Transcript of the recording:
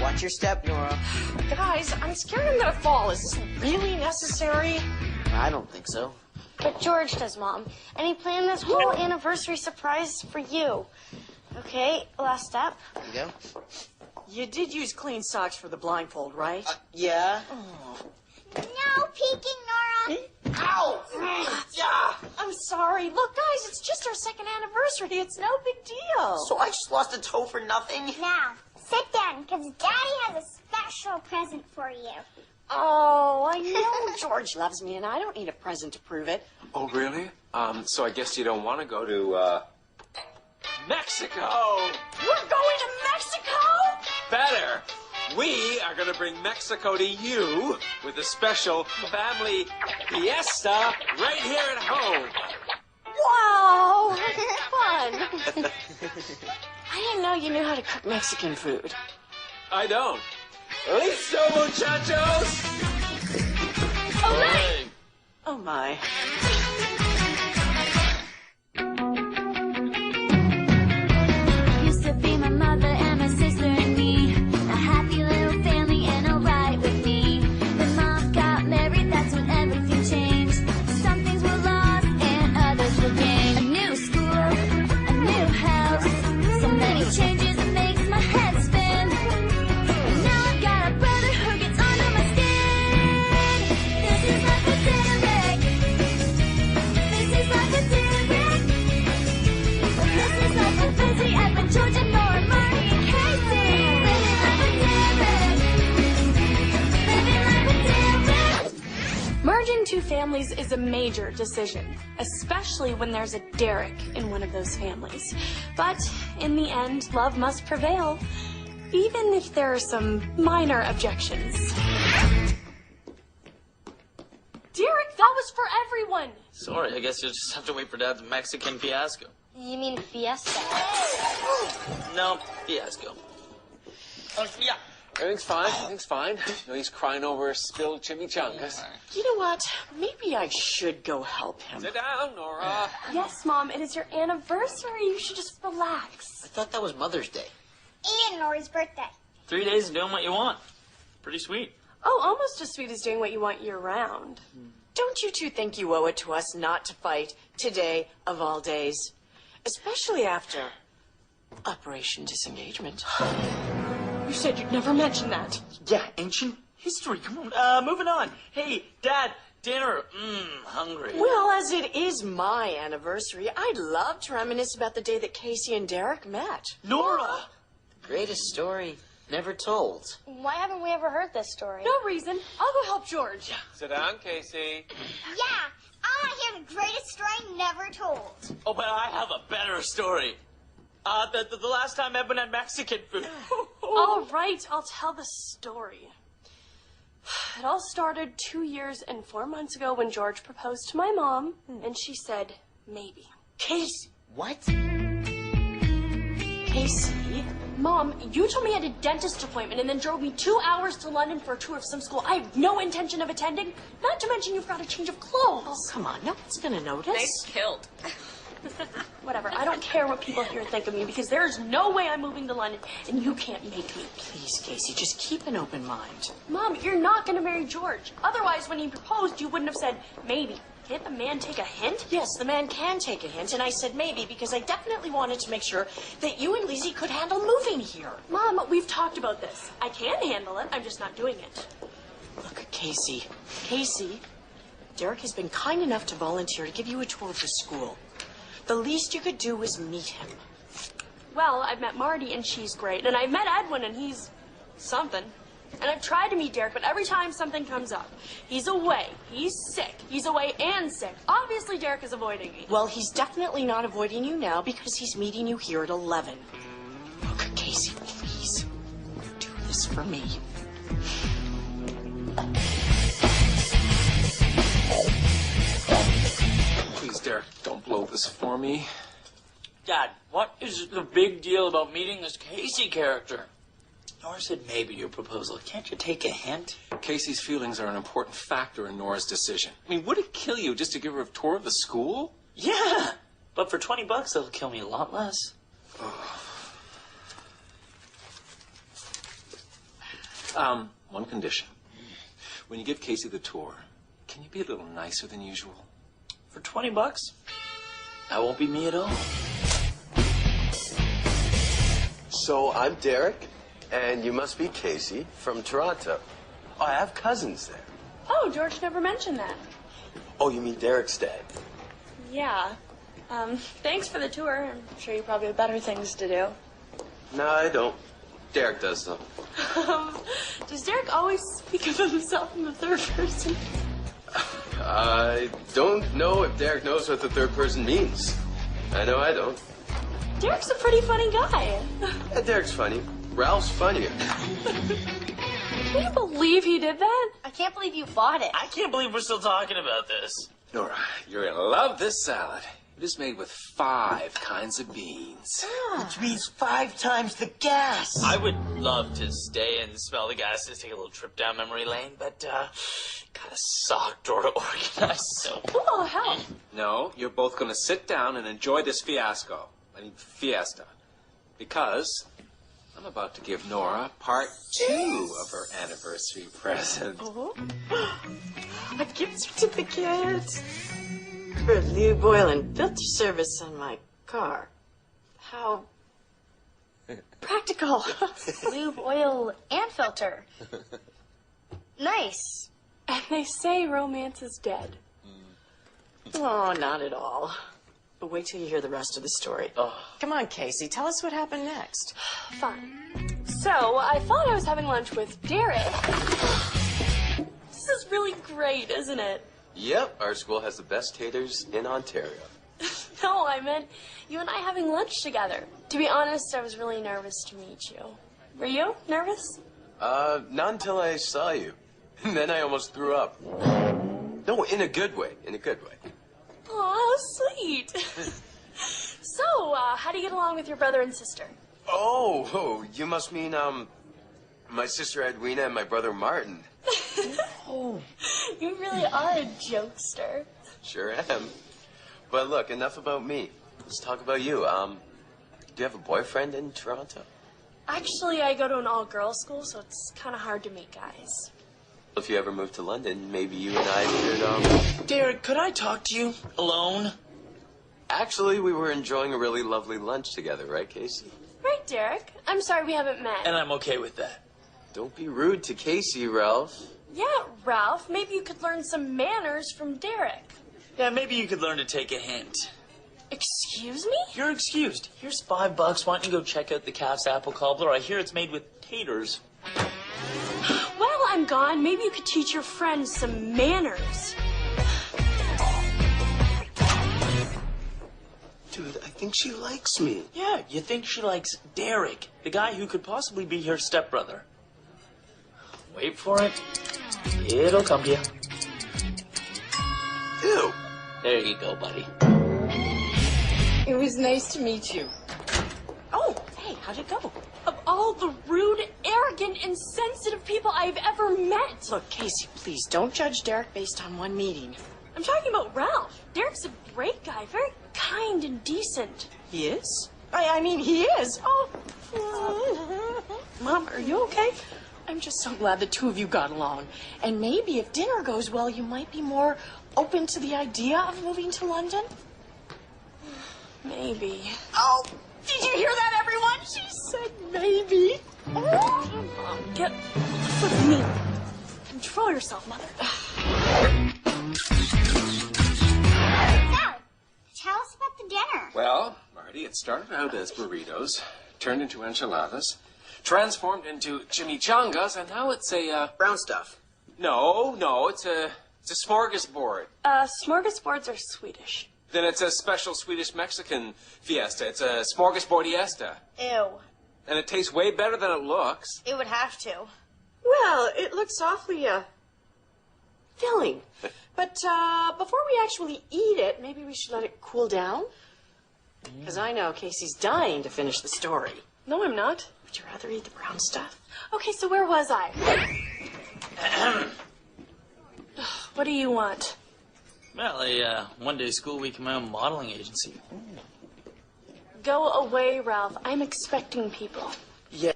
Watch your step, Nora. Guys, I'm scared I'm gonna fall. Is this really necessary? I don't think so. But George does, Mom. And he planned this whole anniversary surprise for you. Okay, last step. There you go. You did use clean socks for the blindfold, right? Yeah. Oh. No peeking, Nora. Ow! I'm sorry. Look, guys, it's just our second anniversary. It's no big deal. So I just lost a toe for nothing? Now, sit down, because Daddy has a special present for you. Oh, I know George loves me, and I don't need a present to prove it. Oh, really? So I guess you don't want to go to, Mexico! We're going to Mexico? Better! We are going to bring Mexico to you with a special family fiesta right here at home. Wow, fun. I didn't know you knew how to cook Mexican food. I don't. Listo, muchachos! Olé! Oh, my. Used to be my mother and my sister and me. A happy little family and alright with me. When Mom got married, that's when everything changed. Some things were lost and others were gained. A new school, a new house. So many changes, it makes my head spin. Now I've got a brother who gets under my skin. This is like a Derek. This is like a Derek. This is like a busy Edwin, George, and Nora, Marty, and Casey. Living like a Derek. Living like a Derek. Merging two families is a major decision, especially when there's a Derek in one of those families. But in the end, love must prevail, even if there are some minor objections. Derek, that was for everyone. Sorry, I guess you'll just have to wait for Dad's Mexican fiasco. You mean fiesta? No, fiasco. Yeah. Everything's fine. Everything's fine. No, he's crying over spilled chimichangas. You know what? Maybe I should go help him. Sit down, Nora. Yes, Mom, it is your anniversary. You should just relax. I thought that was Mother's Day. And Nora's birthday. 3 days of doing what you want. Pretty sweet. Oh, almost as sweet as doing what you want year-round. Don't you two think you owe it to us not to fight today of all days? Especially after Operation Disengagement. You said you'd never mention that. Yeah, ancient history. Come on, moving on. Hey, Dad, dinner. Hungry. Well, as it is my anniversary, I'd love to reminisce about the day that Casey and Derek met. Nora! Greatest story never told. Why haven't we ever heard this story? No reason. I'll go help George. Sit down, Casey. Yeah, I want to hear the greatest story never told. Oh, but I have a better story. The last time Edwin had Mexican food. All right, I'll tell the story. It all started 2 years and 4 months ago when George proposed to my mom, and she said, maybe. Casey. What? Casey? Mom, you told me I had a dentist appointment and then drove me 2 hours to London for a tour of some school I have no intention of attending. Not to mention you've got a change of clothes. Oh, come on. No one's going to notice. Nice kilt. Whatever. I don't care what people here think of me because there is no way I'm moving to London and you can't make me. Please, Casey, just keep an open mind. Mom, you're not going to marry George. Otherwise, when he proposed, you wouldn't have said maybe. Can't the man take a hint? Yes, the man can take a hint, and I said maybe because I definitely wanted to make sure that you and Lizzie could handle moving here. Mom, we've talked about this. I can handle it. I'm just not doing it. Look, Casey. Casey, Derek has been kind enough to volunteer to give you a tour of the school. The least you could do is meet him. Well, I've met Marty, and she's great. And I've met Edwin, and he's something. And I've tried to meet Derek, but every time something comes up, he's away, he's sick, he's away and sick. Obviously, Derek is avoiding me. Well, he's definitely not avoiding you now because he's meeting you here at 11. Look, Casey, please, do this for me. Please, Derek, don't blow this for me. Dad, what is the big deal about meeting this Casey character? Nora said maybe your proposal. Can't you take a hint? Casey's feelings are an important factor in Nora's decision. I mean, would it kill you just to give her a tour of the school? Yeah, but for $20, it'll kill me a lot less. One condition. When you give Casey the tour, can you be a little nicer than usual? For $20? That won't be me at all. So I'm Derek, and you must be Casey from Toronto. Oh, I have cousins there. Oh, George never mentioned that. Oh, you mean Derek's dad? Yeah. Thanks for the tour. I'm sure you probably have better things to do. No, I don't. Derek does, though. Does Derek always speak of himself in the third person? I don't know if Derek knows what the third person means. I know I don't. Derek's a pretty funny guy. Yeah, Derek's funny. Ralph's funnier. Can you believe he did that? I can't believe you bought it. I can't believe we're still talking about this. Nora, you're gonna love this salad. It is made with 5 kinds of beans. Which means 5 times the gas. I would love to stay and smell the gases, take a little trip down memory lane, but kind of sucked or to organize, so. Oh, hell. No, you're both gonna sit down and enjoy this fiesta. Because I'm about to give Nora part 2 of her anniversary present. A gift certificate for lube, oil, and filter service on my car. How practical. Lube, oil, and filter. Nice. And they say romance is dead. Oh, not at all. But wait till you hear the rest of the story. Come on, Casey, tell us what happened next. Fine. So, I thought I was having lunch with Derek. This is really great, isn't it? Yep, our school has the best taters in Ontario. No, I meant you and I having lunch together. To be honest, I was really nervous to meet you. Were you nervous? Not until I saw you. And then I almost threw up. No, in a good way. In a good way. Oh, sweet. So, how do you get along with your brother and sister? Oh, you must mean, my sister Edwina and my brother Martin. You really are a jokester. Sure am. But look, enough about me. Let's talk about you. Do you have a boyfriend in Toronto? Actually, I go to an all-girls school, so it's kind of hard to meet guys. If you ever move to London, maybe you and I could, Derek, could I talk to you alone? Actually, we were enjoying a really lovely lunch together, right, Casey? Right, Derek? I'm sorry we haven't met. And I'm okay with that. Don't be rude to Casey, Ralph. Yeah, Ralph, maybe you could learn some manners from Derek. Yeah, maybe you could learn to take a hint. Excuse me? You're excused. Here's $5. Why don't you go check out the Calf's apple cobbler? I hear it's made with taters. While I'm gone, maybe you could teach your friends some manners. Dude, I think she likes me. Yeah, you think she likes Derek, the guy who could possibly be her stepbrother. Wait for it. It'll come to you. Ew. There you go, buddy. It was nice to meet you. Oh, hey, how'd it go? Of all the rude, arrogant, insensitive people I've ever met. Look, Casey, please don't judge Derek based on one meeting. I'm talking about Ralph. Derek's a great guy, very kind and decent. He is? I mean, he is. Oh. Mom, are you okay? I'm just so glad the two of you got along. And maybe if dinner goes well, you might be more open to the idea of moving to London? Maybe. Oh, did you hear that, everyone? She said maybe. Mom, get off of me. Control yourself, Mother. Dad, tell us about the dinner. Well, Marty, it started out as burritos, turned into enchiladas, transformed into chimichangas, and now it's a, Brown stuff. No, it's a smorgasbord. Smorgasbords are Swedish. Then it's a special Swedish-Mexican fiesta. It's a smorgasbordiesta. Ew. And it tastes way better than it looks. It would have to. Well, it looks awfully, filling. But, before we actually eat it, maybe we should let it cool down? Because I know Casey's dying to finish the story. No, I'm not. Would you rather eat the brown stuff? Okay, so where was I? What do you want? Well, a one-day school week in my own modeling agency. Go away, Ralph. I'm expecting people. Yeah.